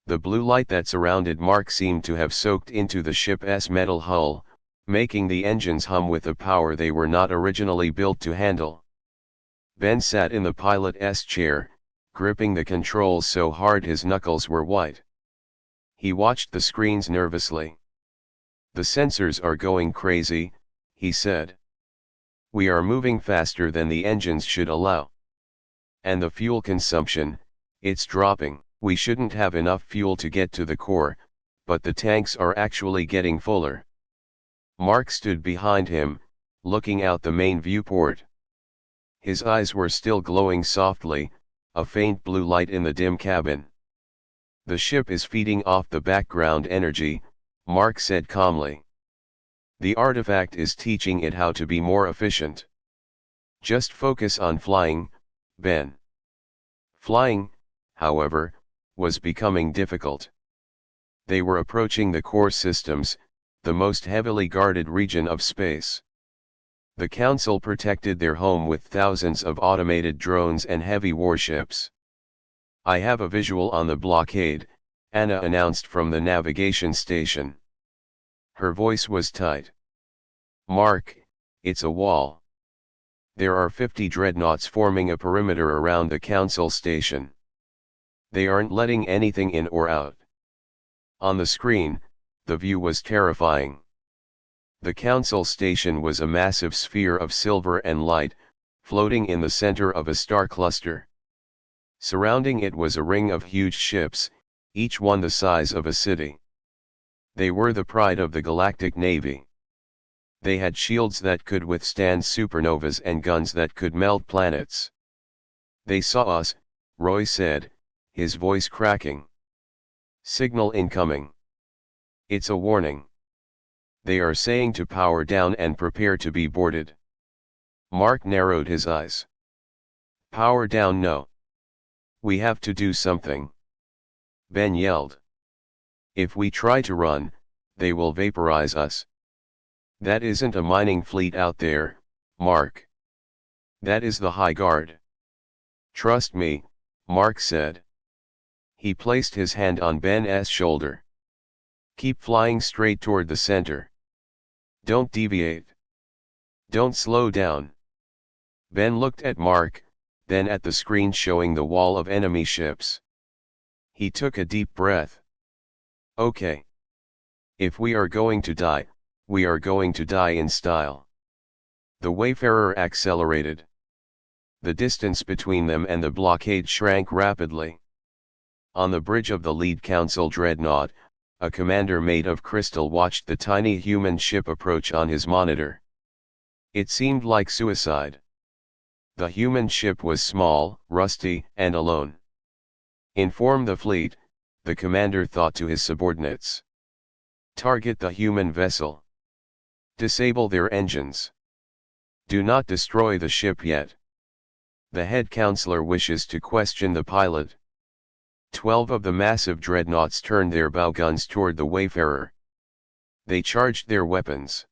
The blue light that surrounded Mark seemed to have soaked into the ship's metal hull, making the engines hum with a power they were not originally built to handle. Ben sat in the pilot's chair, gripping the controls so hard his knuckles were white. He watched the screens nervously. "The sensors are going crazy," he said. "We are moving faster than the engines should allow. And the fuel consumption, it's dropping. We shouldn't have enough fuel to get to the core, but the tanks are actually getting fuller." Mark stood behind him, looking out the main viewport. His eyes were still glowing softly, a faint blue light in the dim cabin. "The ship is feeding off the background energy," Mark said calmly. "The artifact is teaching it how to be more efficient. Just focus on flying, Ben." Flying, however, was becoming difficult. They were approaching the core systems, the most heavily guarded region of space. The Council protected their home with thousands of automated drones and heavy warships. "I have a visual on the blockade," Anna announced from the navigation station. Her voice was tight. "Mark, it's a wall. There are 50 dreadnoughts forming a perimeter around the Council station. They aren't letting anything in or out." On the screen, the view was terrifying. The Council station was a massive sphere of silver and light, floating in the center of a star cluster. Surrounding it was a ring of huge ships, each one the size of a city. They were the pride of the Galactic Navy. They had shields that could withstand supernovas and guns that could melt planets. "They saw us," Roy said, his voice cracking. "Signal incoming. It's a warning. They are saying to power down and prepare to be boarded." Mark narrowed his eyes. "Power down? No. We have to do something," Ben yelled. "If we try to run, they will vaporize us." "That isn't a mining fleet out there, Mark. That is the High Guard." "Trust me," Mark said. He placed his hand on Ben's shoulder. "Keep flying straight toward the center. Don't deviate. Don't slow down." Ben looked at Mark, then at the screen showing the wall of enemy ships. He took a deep breath. "Okay. If we are going to die, we are going to die in style." The Wayfarer accelerated. The distance between them and the blockade shrank rapidly. On the bridge of the lead Council dreadnought, a commander made of crystal watched the tiny human ship approach on his monitor. It seemed like suicide. The human ship was small, rusty, and alone. "Inform the fleet," the commander thought to his subordinates. "Target the human vessel. Disable their engines. Do not destroy the ship yet. The head counselor wishes to question the pilot." 12 of the massive dreadnoughts turned their bow guns toward the Wayfarer. They charged their weapons.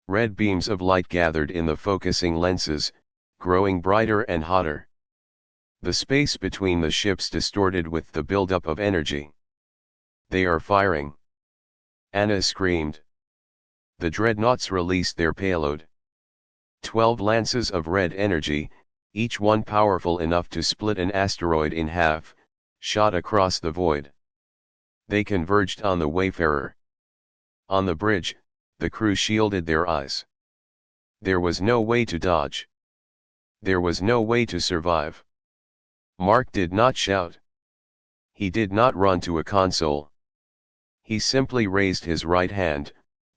Red beams of light gathered in the focusing lenses, growing brighter and hotter. The space between the ships distorted with the buildup of energy. "They are firing!" Anna screamed. The dreadnoughts released their payload. 12 lances of red energy, each one powerful enough to split an asteroid in half, shot across the void. They converged on the Wayfarer. On the bridge, the crew shielded their eyes. There was no way to dodge. There was no way to survive. Mark did not shout. He did not run to a console. He simply raised his right hand,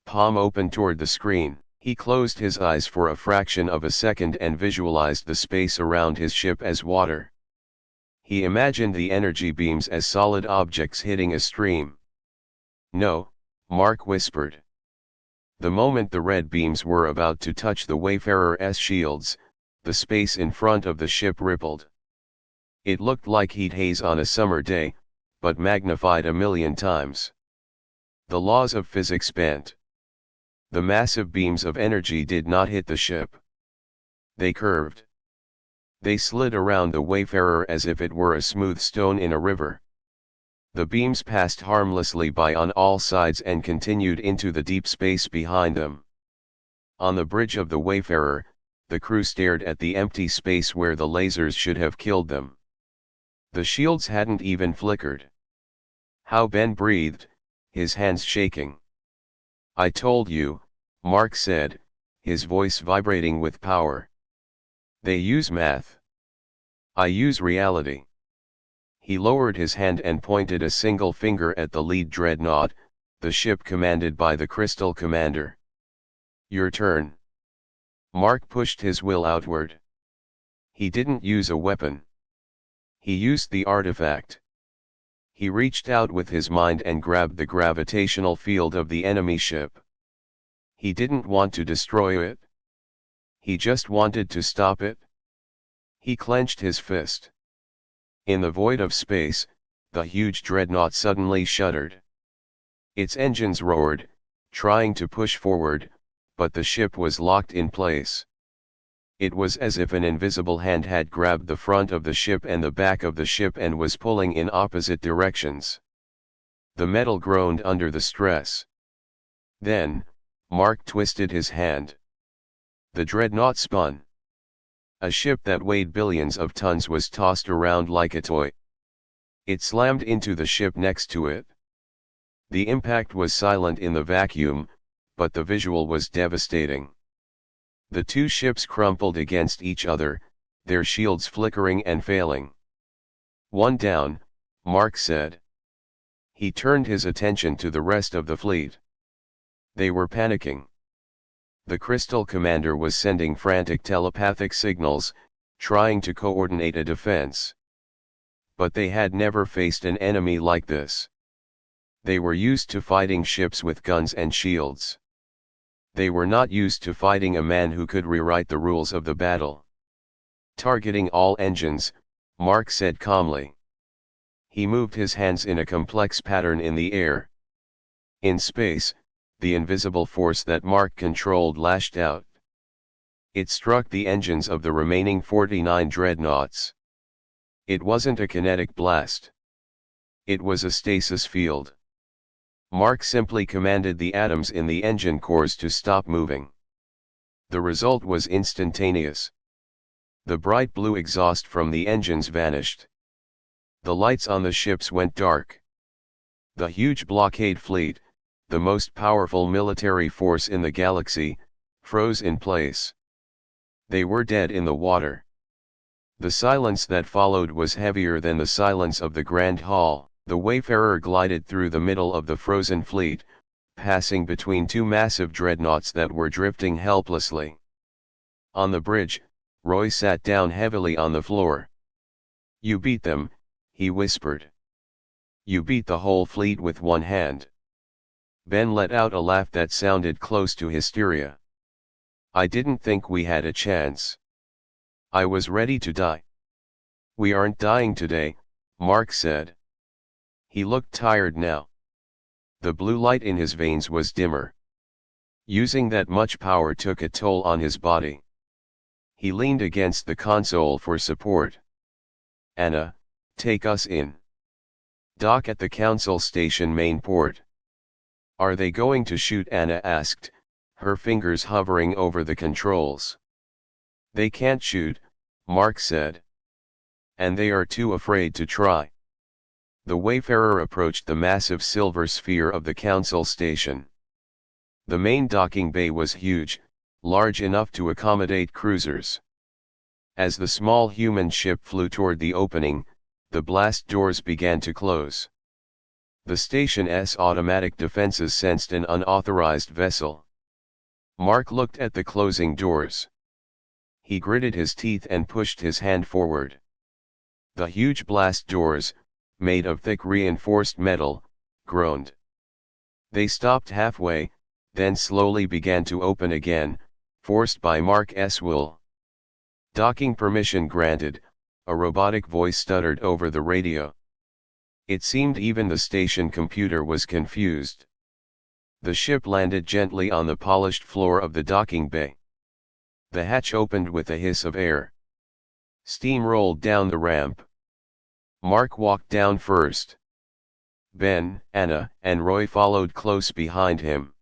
palm open toward the screen. He closed his eyes for a fraction of a second and visualized the space around his ship as water. He imagined the energy beams as solid objects hitting a stream. "No," Mark whispered. The moment the red beams were about to touch the Wayfarer's shields, the space in front of the ship rippled. It looked like heat haze on a summer day, but magnified a million times. The laws of physics bent. The massive beams of energy did not hit the ship. They curved. They slid around the Wayfarer as if it were a smooth stone in a river. The beams passed harmlessly by on all sides and continued into the deep space behind them. On the bridge of the Wayfarer, the crew stared at the empty space where the lasers should have killed them. The shields hadn't even flickered. How Ben breathed, his hands shaking. "I told you," Mark said, his voice vibrating with power. "They use math. I use reality." He lowered his hand and pointed a single finger at the lead dreadnought, the ship commanded by the Crystal Commander. "Your turn." Mark pushed his will outward. He didn't use a weapon. He used the artifact. He reached out with his mind and grabbed the gravitational field of the enemy ship. He didn't want to destroy it. He just wanted to stop it. He clenched his fist. In the void of space, the huge dreadnought suddenly shuddered. Its engines roared, trying to push forward, but the ship was locked in place. It was as if an invisible hand had grabbed the front of the ship and the back of the ship and was pulling in opposite directions. The metal groaned under the stress. Then, Mark twisted his hand. The dreadnought spun. A ship that weighed billions of tons was tossed around like a toy. It slammed into the ship next to it. The impact was silent in the vacuum, but the visual was devastating. The two ships crumpled against each other, their shields flickering and failing. "One down," Mark said. He turned his attention to the rest of the fleet. They were panicking. The Crystal Commander was sending frantic telepathic signals, trying to coordinate a defense. But they had never faced an enemy like this. They were used to fighting ships with guns and shields. They were not used to fighting a man who could rewrite the rules of the battle. "Targeting all engines," Mark said calmly. He moved his hands in a complex pattern in the air. In space, the invisible force that Mark controlled lashed out. It struck the engines of the remaining 49 dreadnoughts. It wasn't a kinetic blast. It was a stasis field. Mark simply commanded the atoms in the engine cores to stop moving. The result was instantaneous. The bright blue exhaust from the engines vanished. The lights on the ships went dark. The huge blockade fleet, the most powerful military force in the galaxy, froze in place. They were dead in the water. The silence that followed was heavier than the silence of the Grand Hall. The Wayfarer glided through the middle of the frozen fleet, passing between two massive dreadnoughts that were drifting helplessly. On the bridge, Roy sat down heavily on the floor. "You beat them," he whispered. "You beat the whole fleet with one hand." Ben let out a laugh that sounded close to hysteria. "I didn't think we had a chance. I was ready to die." "We aren't dying today," Mark said. He looked tired now. The blue light in his veins was dimmer. Using that much power took a toll on his body. He leaned against the console for support. Anna, take us in. Dock at the Council Station main port. Are they going to shoot? Anna asked, her fingers hovering over the controls. They can't shoot, Mark said. And they are too afraid to try. The Wayfarer approached the massive silver sphere of the Council Station. The main docking bay was huge, large enough to accommodate cruisers. As the small human ship flew toward the opening, the blast doors began to close. The station's automatic defenses sensed an unauthorized vessel. Mark looked at the closing doors. He gritted his teeth and pushed his hand forward. The huge blast doors, made of thick reinforced metal, groaned. They stopped halfway, then slowly began to open again, forced by Mark's will. Docking permission granted, a robotic voice stuttered over the radio. It seemed even the station computer was confused. The ship landed gently on the polished floor of the docking bay. The hatch opened with a hiss of air. Steam rolled down the ramp. Mark walked down first. Ben, Anna, and Roy followed close behind him.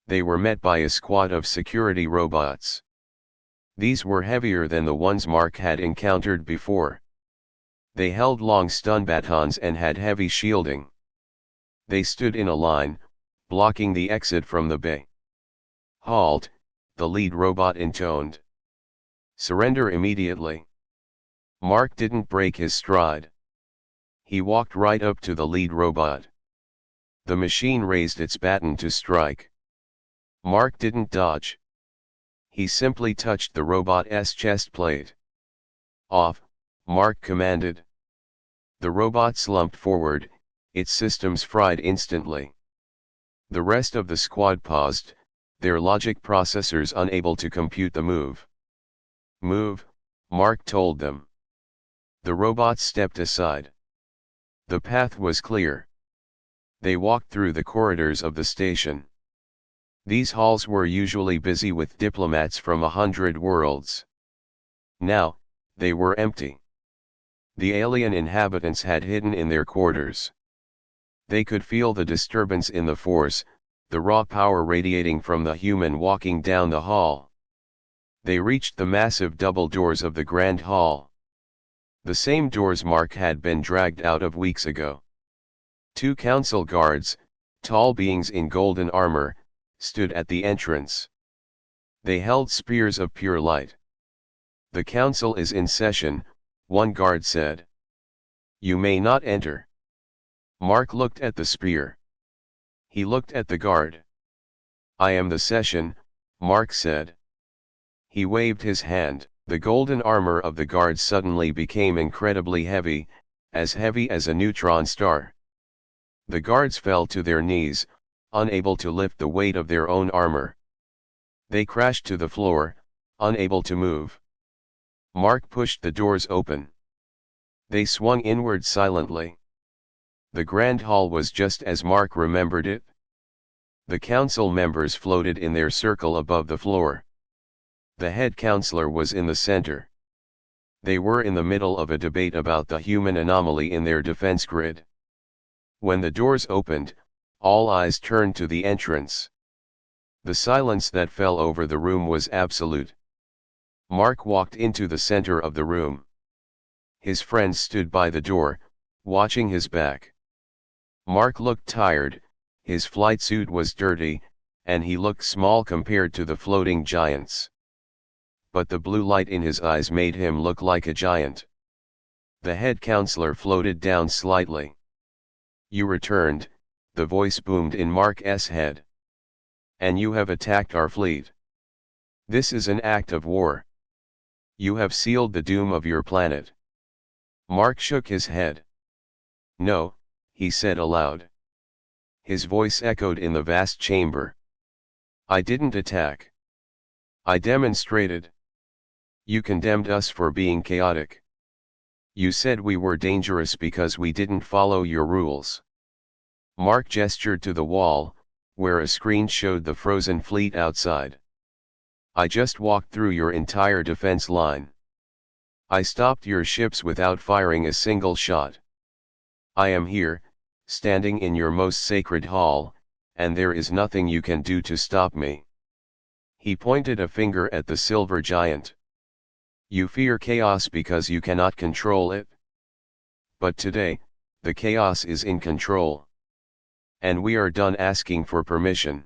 They were met by a squad of security robots. These were heavier than the ones Mark had encountered before. They held long stun batons and had heavy shielding. They stood in a line, blocking the exit from the bay. Halt, the lead robot intoned. Surrender immediately. Mark didn't break his stride. He walked right up to the lead robot. The machine raised its baton to strike. Mark didn't dodge. He simply touched the robot's chest plate. Off, Mark commanded. The robot slumped forward, its systems fried instantly. The rest of the squad paused, their logic processors unable to compute the move. Move, Mark told them. The robots stepped aside. The path was clear. They walked through the corridors of the station. These halls were usually busy with diplomats from 100 worlds. Now, they were empty. The alien inhabitants had hidden in their quarters. They could feel the disturbance in the force, the raw power radiating from the human walking down the hall. They reached the massive double doors of the Grand Hall. The same doors Mark had been dragged out of weeks ago. 2 council guards, tall beings in golden armor, stood at the entrance. They held spears of pure light. The council is in session, one guard said. You may not enter. Mark looked at the spear. He looked at the guard. I am the session, Mark said. He waved his hand. The golden armor of the guard suddenly became incredibly heavy, as heavy as a neutron star. The guards fell to their knees, unable to lift the weight of their own armor. They crashed to the floor, unable to move. Mark pushed the doors open. They swung inward silently. The Grand Hall was just as Mark remembered it. The council members floated in their circle above the floor. The head counselor was in the center. They were in the middle of a debate about the human anomaly in their defense grid. When the doors opened, all eyes turned to the entrance. The silence that fell over the room was absolute. Mark walked into the center of the room. His friends stood by the door, watching his back. Mark looked tired, his flight suit was dirty, and he looked small compared to the floating giants. But the blue light in his eyes made him look like a giant. The head counselor floated down slightly. You returned, the voice boomed in Mark's head. And you have attacked our fleet. This is an act of war. You have sealed the doom of your planet. Mark shook his head. No, he said aloud. His voice echoed in the vast chamber. I didn't attack. I demonstrated. You condemned us for being chaotic. You said we were dangerous because we didn't follow your rules. Mark gestured to the wall, where a screen showed the frozen fleet outside. I just walked through your entire defense line. I stopped your ships without firing a single shot. I am here, standing in your most sacred hall, and there is nothing you can do to stop me. He pointed a finger at the silver giant. You fear chaos because you cannot control it. But today, the chaos is in control. And we are done asking for permission.